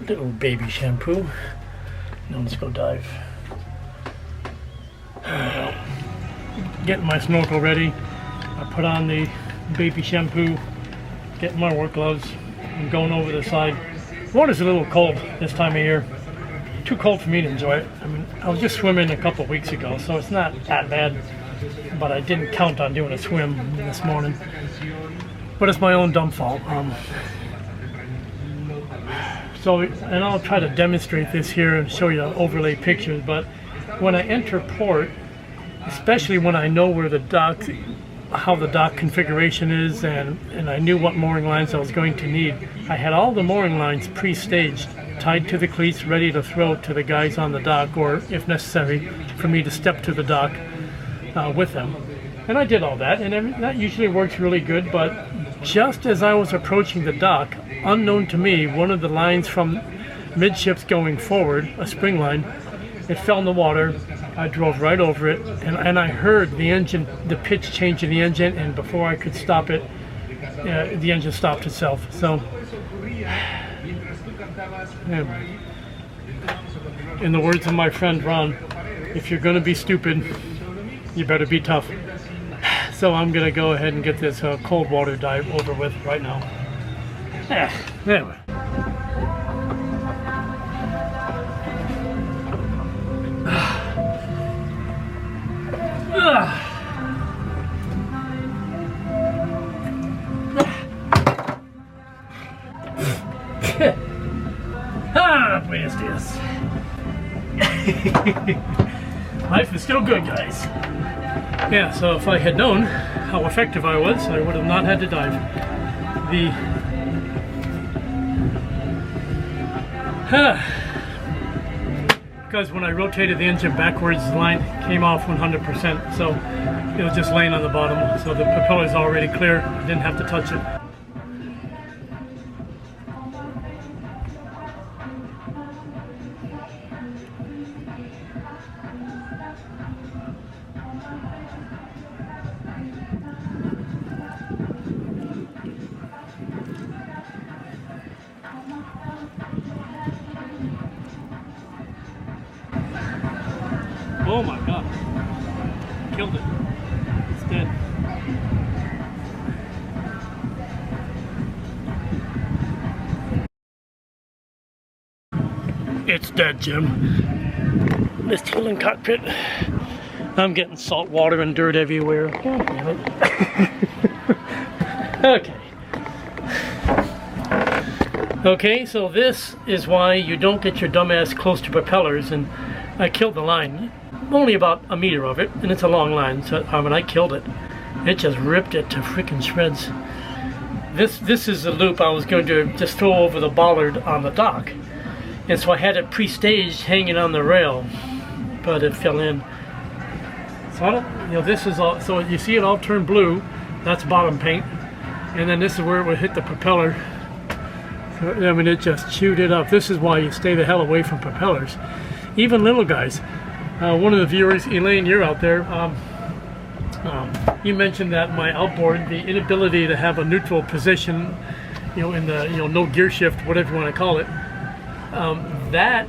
little baby shampoo. Now let's go dive. Getting my snorkel ready. I put on the baby shampoo, getting my work gloves, and going over the side. Water's a little cold this time of year. Too cold for me to enjoy it. I mean, I was just swimming a couple weeks ago, so it's not that bad. But I didn't count on doing a swim this morning. But it's my own dumb fault. And I'll try to demonstrate this here and show you overlay pictures. But when I enter port, especially when I know where the dock, how the dock configuration is, and I knew what mooring lines I was going to need, I had all the mooring lines pre-staged, tied to the cleats, ready to throw to the guys on the dock, or if necessary, for me to step to the dock with them. And I did all that, and that usually works really good. But just as I was approaching the dock, unknown to me, one of the lines from midships going forward, a spring line, it fell in the water. I drove right over it, and I heard the engine, the pitch change in the engine, and before I could stop it, the engine stopped itself. So, anyway, in the words of my friend Ron, if you're going to be stupid, you better be tough. So I'm going to go ahead and get this cold water dive over with right now. Anyway. Buenos dias. Life is still good, guys. Yeah, so if I had known how effective I was, I would have not had to dive. Because when I rotated the engine backwards, the line came off 100%, so it was just laying on the bottom. So the propeller's already clear, I didn't have to touch it. Oh my god, killed it, it's dead. It's dead, Jim. This healing cockpit, I'm getting salt water and dirt everywhere. Oh, damn it. Okay, so this is why you don't get your dumbass close to propellers, and I killed the line. Only about a meter of it, and it's a long line, so when I killed it, it just ripped it to freaking shreds. This is the loop I was going to just throw over the bollard on the dock, and so I had it pre-staged hanging on the rail, but it fell in. So I don't, this is all. So you see it all turn blue. That's bottom paint, and then this is where it would hit the propeller. So, I mean, it just chewed it up. This is why you stay the hell away from propellers, even little guys. One of the viewers, Elaine, you're out there, you mentioned that my outboard, the inability to have a neutral position, in the, no gear shift, whatever you want to call it, that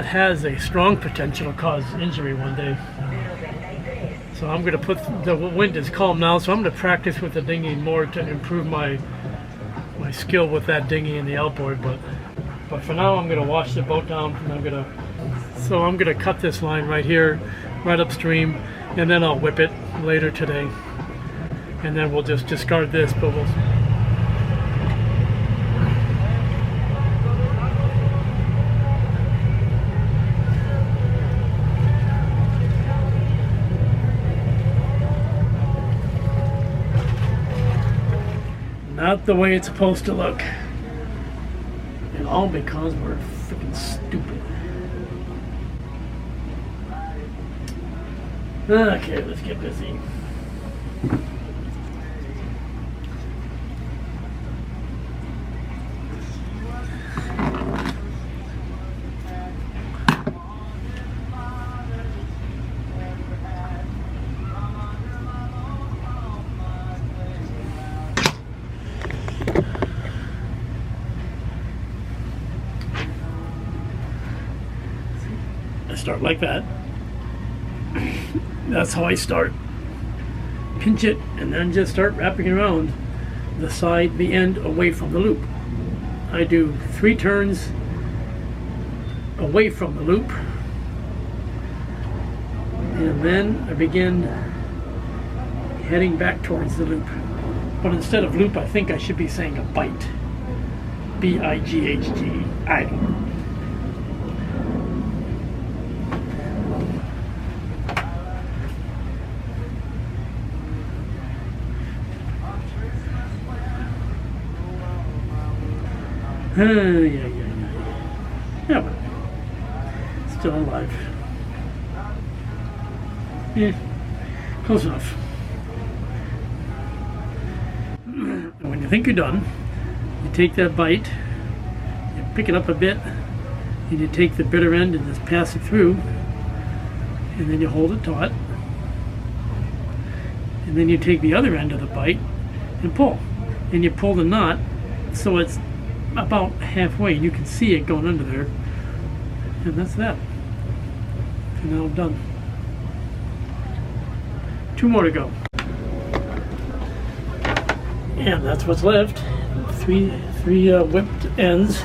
has a strong potential to cause injury one day. So I'm going to put, the wind is calm now, so I'm going to practice with the dinghy more to improve my skill with that dinghy and the outboard, but for now I'm going to wash the boat down, and I'm going to cut this line right here, right upstream, and then I'll whip it later today. And then we'll just discard this, but we'll... Not the way it's supposed to look. And all because we're freaking stupid. Okay, let's get busy. start like that. That's how I start. Pinch it and then just start wrapping around the side, the end away from the loop. I do 3 turns away from the loop, and then I begin heading back towards the loop. But instead of loop, I think I should be saying a bite. B-I-G-H-G. I don't know. Yeah, but still alive. Yeah, close enough. When you think you're done, you take that bite, you pick it up a bit, and you take the bitter end and just pass it through, and then you hold it taut, and then you take the other end of the bite and pull, and you pull the knot so it's about halfway, and you can see it going under there, and that's that. And now I'm done. 2 more to go. And that's what's left. Three whipped ends,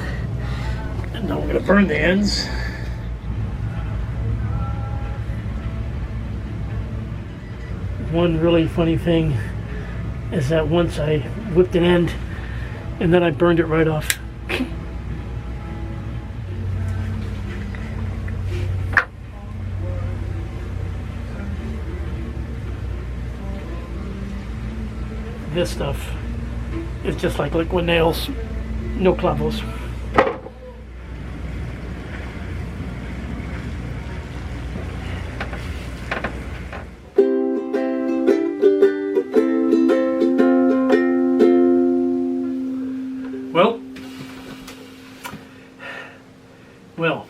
and now we're going to burn the ends. One really funny thing is that once I whipped an end and then I burned it right off. This stuff is just like liquid nails, no clavos. Well,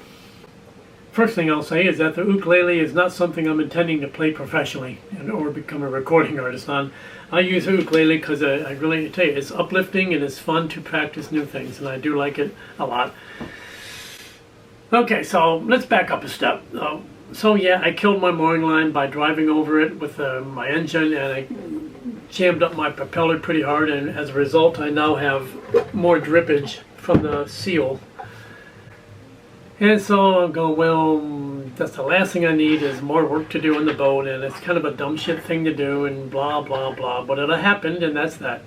first thing I'll say is that the ukulele is not something I'm intending to play professionally or become a recording artist on. I use the ukulele because I really tell you, it's uplifting and it's fun to practice new things, and I do like it a lot. Okay, so let's back up a step. So yeah, I killed my mooring line by driving over it with my engine, and I jammed up my propeller pretty hard, and as a result I now have more drippage from the seal. And so I'm going, well, that's the last thing I need is more work to do on the boat, and it's kind of a dumb shit thing to do, and blah, blah, blah. But it happened, and that's that.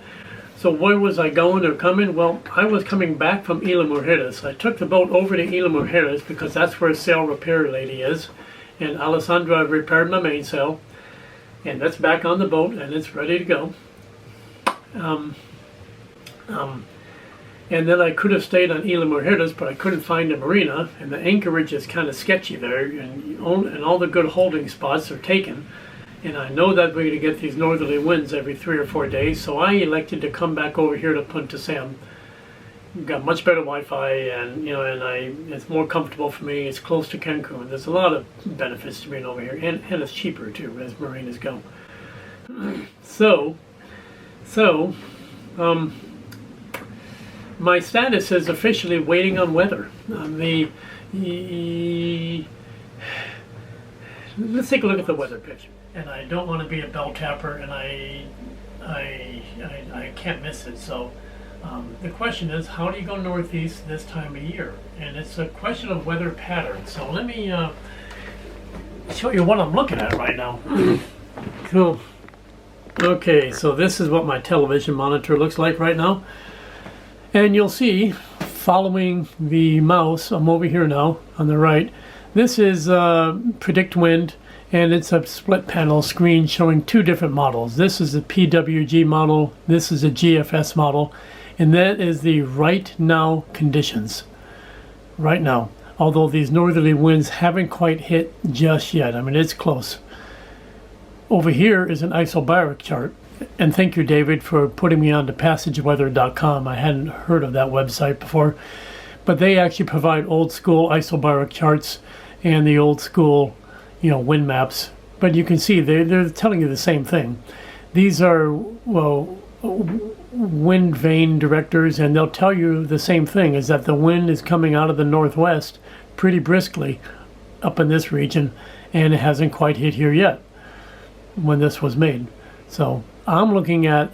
So where was I going or coming? Well, I was coming back from Isla Mujeres. I took the boat over to Isla Mujeres because that's where a sail repair lady is. And Alessandra repaired my mainsail, and that's back on the boat, and it's ready to go. And then I could have stayed on Isla Mujeres, but I couldn't find a marina, and the anchorage is kind of sketchy there, and all the good holding spots are taken. And I know that we're going to get these northerly winds every 3 or 4 days, so I elected to come back over here to Punta Sam. Got much better Wi-Fi, and it's more comfortable for me. It's close to Cancun. There's a lot of benefits to being over here, and it's cheaper too, as marinas go. My status is officially waiting on weather. Let's take a look at the weather picture. And I don't want to be a bell tapper, and I can't miss it. So the question is, how do you go northeast this time of year? And it's a question of weather patterns. So let me show you what I'm looking at right now. Cool. Okay, so this is what my television monitor looks like right now. And you'll see, following the mouse, I'm over here now on the right. This is Predict Wind, and it's a split panel screen showing 2 different models. This is a PWG model, this is a GFS model, and that is the right now conditions. Right now. Although these northerly winds haven't quite hit just yet. I mean, it's close. Over here is an isobaric chart. And thank you, David, for putting me on to passageweather.com. I hadn't heard of that website before. But they actually provide old school isobaric charts and the old school, wind maps. But you can see they're telling you the same thing. These are, wind vane directors, and they'll tell you the same thing, is that the wind is coming out of the northwest pretty briskly up in this region, and it hasn't quite hit here yet when this was made. So I'm looking at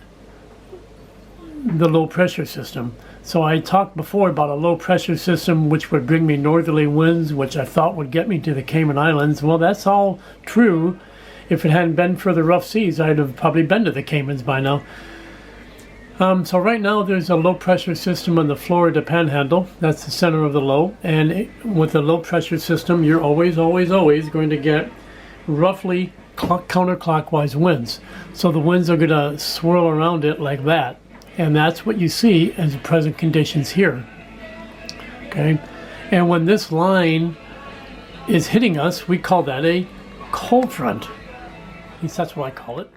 the low pressure system. So I talked before about a low pressure system which would bring me northerly winds, which I thought would get me to the Cayman Islands. Well, that's all true. If it hadn't been for the rough seas, I'd have probably been to the Caymans by now. So right now there's a low pressure system on the Florida Panhandle. That's the center of the low. And with a low pressure system, you're always going to get roughly counterclockwise winds. So the winds are going to swirl around it like that. And that's what you see as the present conditions here. Okay, and when this line is hitting us, we call that a cold front. At least that's what I call it.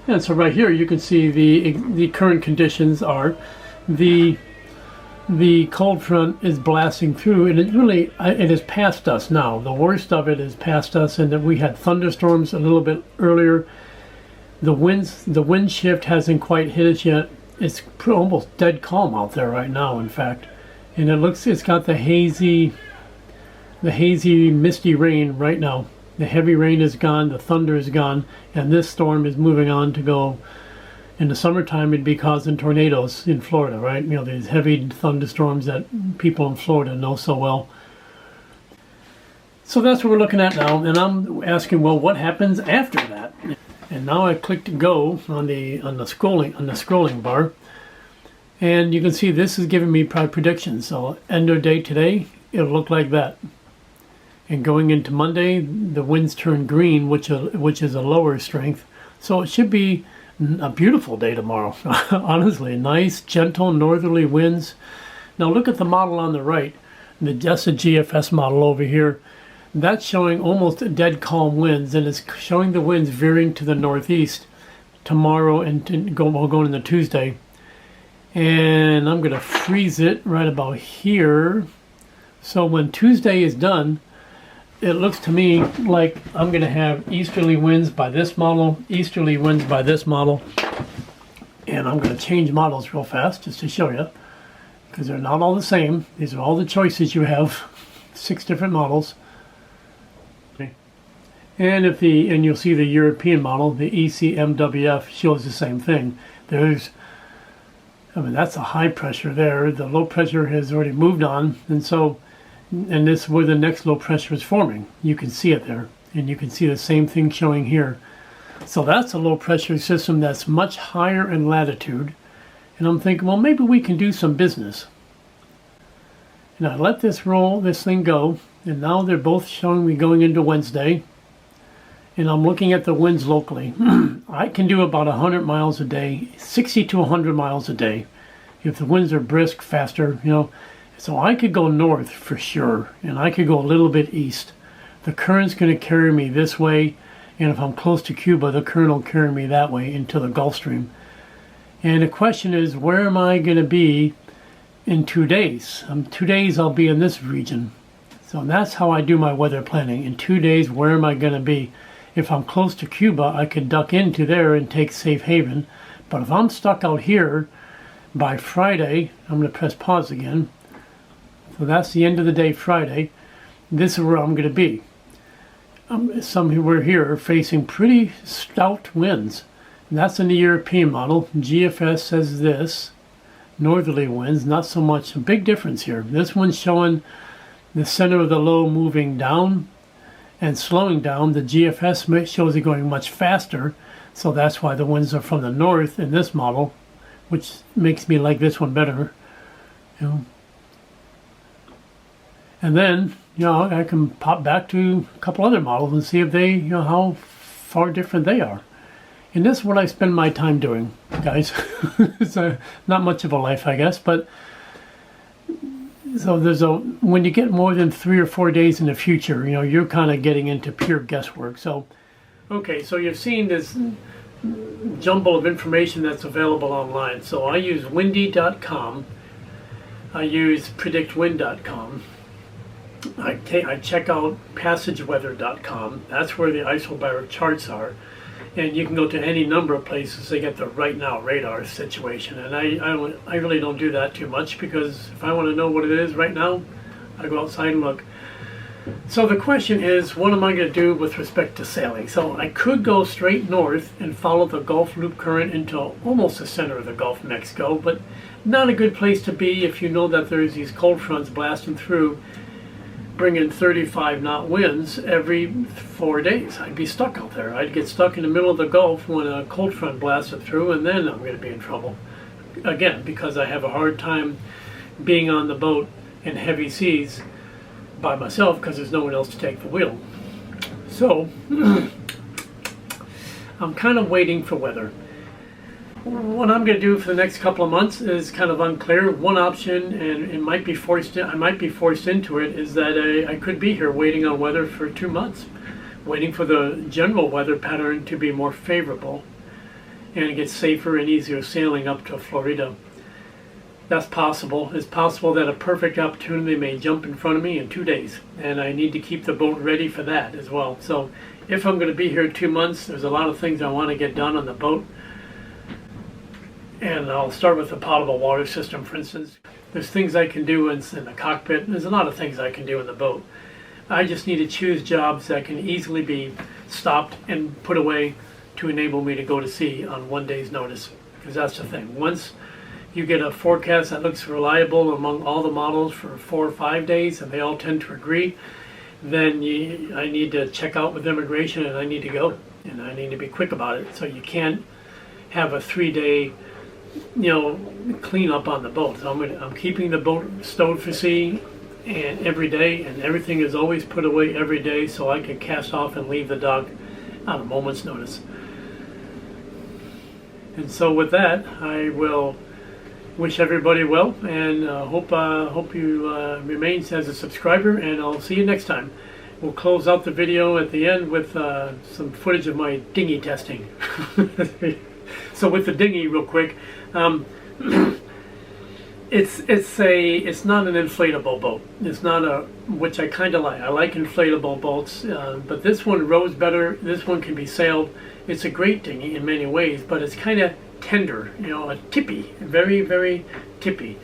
And so right here you can see the current conditions are the cold front is blasting through, and it is past us now. The worst of it is past us, and that we had thunderstorms a little bit earlier. The wind shift hasn't quite hit us yet. It's almost dead calm out there right now, in fact. And it's got the hazy, misty rain right now. The heavy rain is gone, the thunder is gone, and this storm is moving on to go. In the summertime, it'd be causing tornadoes in Florida, right? You know, these heavy thunderstorms that people in Florida know so well. So that's what we're looking at now, and I'm asking, well, what happens after that? And now I clicked go on the scrolling bar, and you can see this is giving me predictions. So end of day today, it'll look like that. And going into Monday, the winds turn green, which is a lower strength. So it should be a beautiful day tomorrow. Honestly, nice, gentle northerly winds. Now look at the model on the right. That's a GFS model over here. That's showing almost dead calm winds, and it's showing the winds veering to the northeast tomorrow and going into Tuesday. And I'm going to freeze it right about here. So when Tuesday is done, it looks to me like I'm going to have easterly winds by this model, easterly winds by this model. And I'm going to change models real fast just to show you, because they're not all the same. These are all the choices you have, 6 different models. And you'll see the European model, the ECMWF, shows the same thing. That's a high pressure there. The low pressure has already moved on, and this is where the next low pressure is forming. You can see it there, and you can see the same thing showing here. So that's a low pressure system that's much higher in latitude. And I'm thinking, well, maybe we can do some business. And I let this thing go, and now they're both showing me going into Wednesday. And I'm looking at the winds locally. I can do about 100 miles a day, 60 to 100 miles a day, if the winds are brisk, faster, you know. So I could go north for sure, and I could go a little bit east. The current's going to carry me this way, and if I'm close to Cuba, the current will carry me that way into the Gulf Stream. And the question is, where am I going to be in 2 days? 2 days I'll be in this region. So that's how I do my weather planning. In 2 days, where am I going to be? If I'm close to Cuba, I could duck into there and take safe haven. But if I'm stuck out here by Friday, I'm going to press pause again. So that's the end of the day, Friday. This is where I'm going to be. Somewhere here facing pretty stout winds. And that's in the European model. GFS says this. Northerly winds, not so much. A big difference here. This one's showing the center of the low moving down and slowing down. The GFS shows it going much faster, so that's why the winds are from the north in this model, which makes me like this one better. You know. And then, you know, I can pop back to a couple other models and see if they, you know, how far different they are. And this is what I spend my time doing, guys. It's not much of a life, I guess, but so when you get more than 3 or 4 days in the future, you know, you're kind of getting into pure guesswork. So, okay, so you've seen this jumble of information that's available online. So I use windy.com. I use predictwind.com. I check out passageweather.com. That's where the isobaric charts are. And you can go to any number of places to get the right now radar situation. And I really don't do that too much, because if I want to know what it is right now, I go outside and look. So the question is, what am I going to do with respect to sailing? So I could go straight north and follow the Gulf Loop current into almost the center of the Gulf of Mexico, but not a good place to be if you know that there's these cold fronts blasting through, bringing 35 knot winds every 4 days. I'd be stuck out there. I'd get stuck in the middle of the Gulf when a cold front blasted through, and then I'm going to be in trouble. Again, because I have a hard time being on the boat in heavy seas by myself because there's no one else to take the wheel. So I'm kind of waiting for weather. What I'm going to do for the next couple of months is kind of unclear. One option, and I might be forced into it, is that I could be here waiting on weather for 2 months, waiting for the general weather pattern to be more favorable and it gets safer and easier sailing up to Florida. That's possible. It's possible that a perfect opportunity may jump in front of me in 2 days, and I need to keep the boat ready for that as well. So if I'm going to be here 2 months, there's a lot of things I want to get done on the boat. And I'll start with the potable water system, for instance. There's things I can do in the cockpit. There's a lot of things I can do in the boat. I just need to choose jobs that can easily be stopped and put away to enable me to go to sea on 1 day's notice. Because that's the thing. Once you get a forecast that looks reliable among all the models for 4 or 5 days, and they all tend to agree, then I need to check out with immigration and I need to go. And I need to be quick about it. So you can't have a 3-day clean up on the boat. So I'm keeping the boat stowed for sea and every day, and everything is always put away every day so I can cast off and leave the dock on a moment's notice. And so with that, I will wish everybody well, and hope you remain as a subscriber, and I'll see you next time. We'll close out the video at the end with some footage of my dinghy testing. So with the dinghy, real quick, it's not an inflatable boat. It's not which I kind of like. I like inflatable boats, but this one rows better. This one can be sailed. It's a great dinghy in many ways, but it's kind of tender, a tippy, very, very tippy.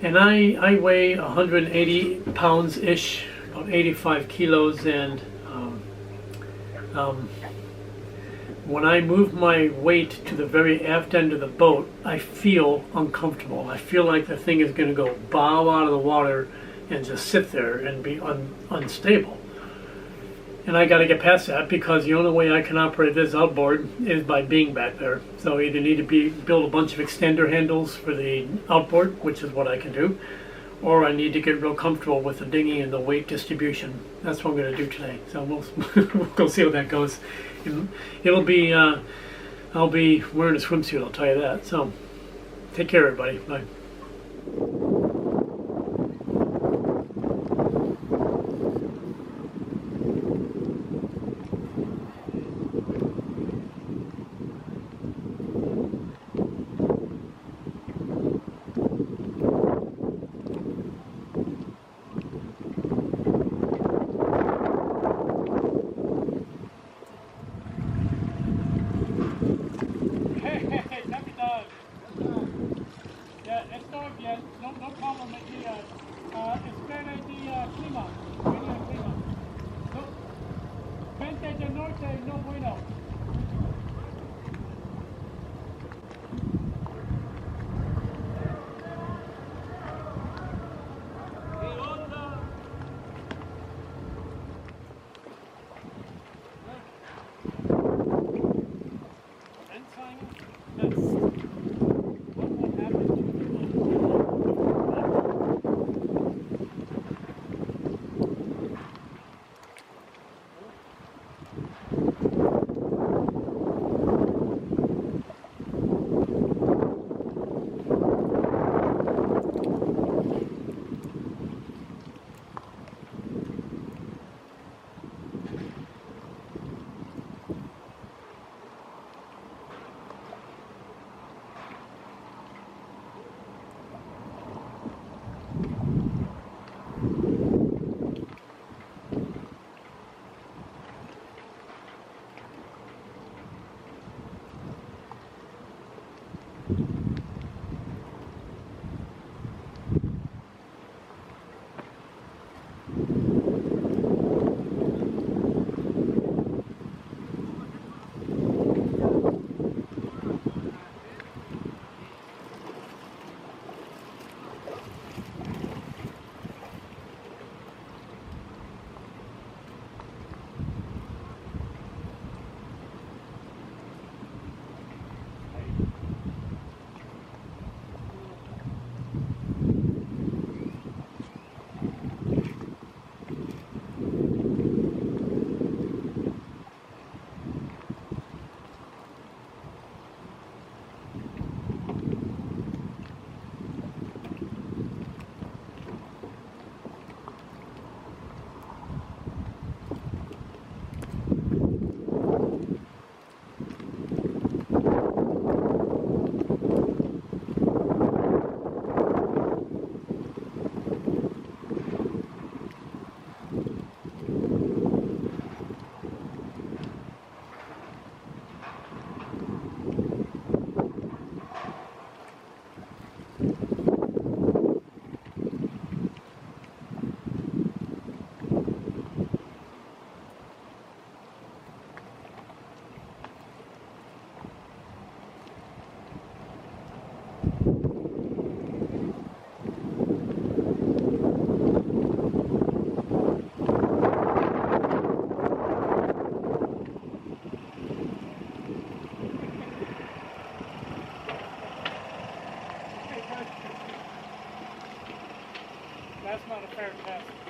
And I weigh 180 pounds ish, about 85 kilos, and when I move my weight to the very aft end of the boat, I feel uncomfortable. I feel like the thing is going to go bow out of the water and just sit there and be unstable. And I got to get past that, because the only way I can operate this outboard is by being back there. So I either need to build a bunch of extender handles for the outboard, which is what I can do, or I need to get real comfortable with the dinghy and the weight distribution. That's what I'm going to do today. So we'll go see how that goes. It'll be I'll be wearing a swimsuit, I'll tell you that. So take care, everybody. Bye. No problem with the Escapee clima, radio clima. No, Vente del Norte, no bueno. That's not a fair test.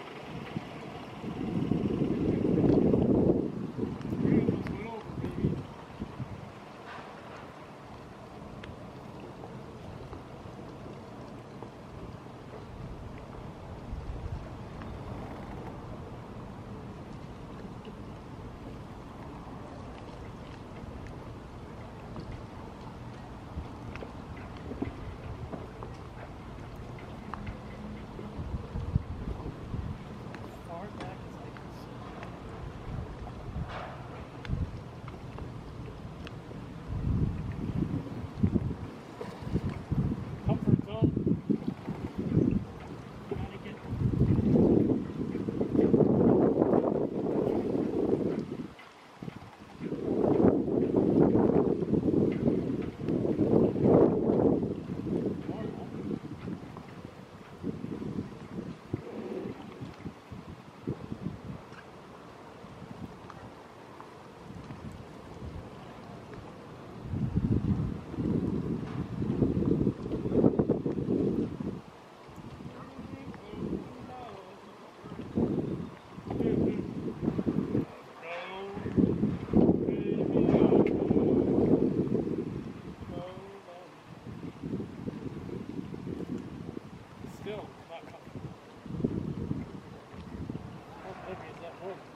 Still not coming. How heavy is that boat?